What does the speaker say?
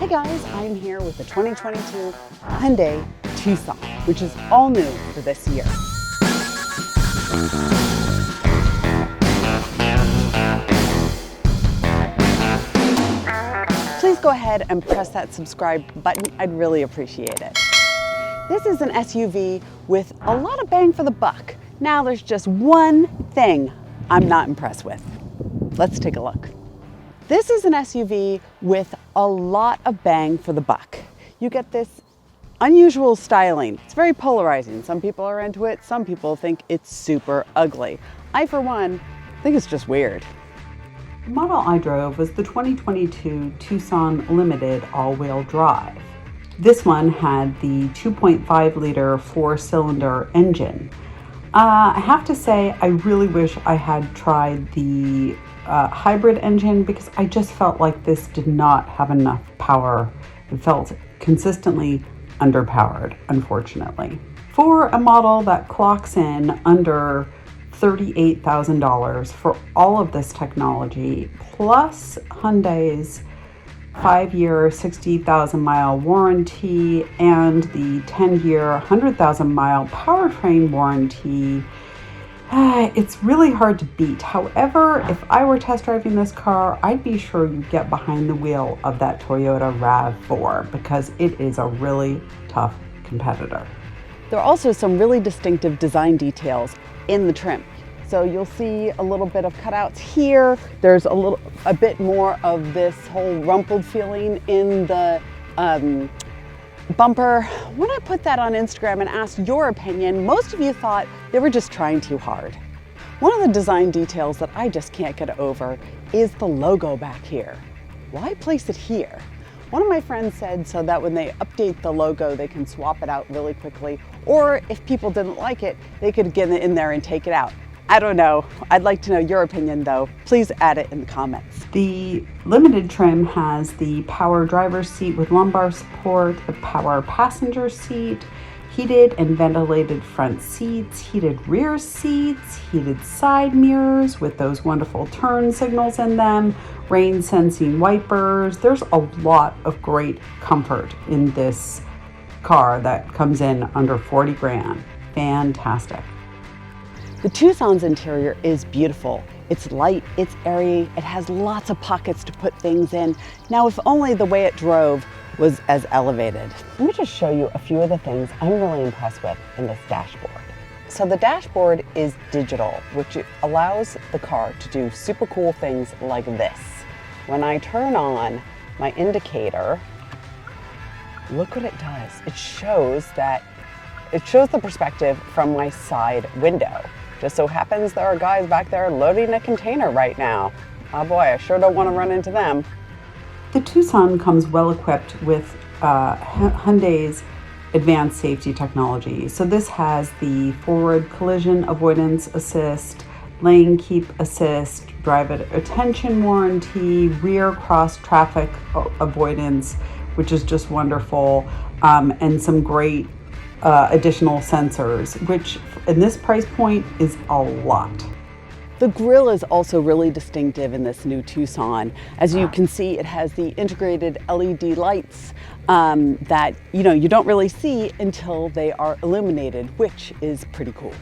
guys, I'm here with the 2022 Hyundai Tucson, which is all new for this year. Please go ahead and press that subscribe button. I'd really appreciate it. This is an SUV with a lot of bang for the buck. Now there's just one thing I'm not impressed with. Let's take a look. This is an SUV with a lot of bang for the buck. You get this unusual styling. It's very polarizing. Some people are into it. Some people think it's super ugly. I, for one, think it's just weird. The model I drove was the 2022 Tucson Limited all-wheel drive. This one had the 2.5-liter four-cylinder engine. I have to say, I really wish I had tried the hybrid engine because I just felt like this did not have enough power. It felt consistently underpowered, unfortunately. For a model that clocks in under $38,000 for all of this technology, plus Hyundai's 5-year, 60,000-mile warranty and the 10-year, 100,000-mile powertrain warranty, it's really hard to beat. However, if I were test driving this car, I'd be sure you get behind the wheel of that Toyota RAV4 because it is a really tough competitor. There are also some really distinctive design details in the trim. So you'll see a little bit of cutouts here. There's a bit more of this whole rumpled feeling in the bumper. When I put that on Instagram and asked your opinion, most of you thought they were just trying too hard. One of the design details that I just can't get over is the logo back here. Why place it here? One of my friends said so that when they update the logo, they can swap it out really quickly, or if people didn't like it, they could get it in there and take it out. I don't know. I'd like to know your opinion though. Please add it in the comments. The limited trim has the power driver's seat with lumbar support, the power passenger seat, heated and ventilated front seats, heated rear seats, heated side mirrors with those wonderful turn signals in them, rain sensing wipers. There's a lot of great comfort in this car that comes in under 40 grand. Fantastic. The Tucson's interior is beautiful. It's light, it's airy, it has lots of pockets to put things in. Now, if only the way it drove was as elevated. Let me just show you a few of the things I'm really impressed with in this dashboard. So the dashboard is digital, which allows the car to do super cool things like this. When I turn on my indicator, look what it does. It shows the perspective from my side window. Just so happens there are guys back there loading a container right now. Oh boy, I sure don't want to run into them. The Tucson comes well equipped with Hyundai's advanced safety technology. So this has the forward collision avoidance assist, lane keep assist, driver attention warranty, rear cross traffic avoidance, which is just wonderful, and some great additional sensors, which in this price point is a lot. The grille is also really distinctive in this new Tucson. As you can see, it has the integrated LED lights that you don't really see until they are illuminated, which is pretty cool.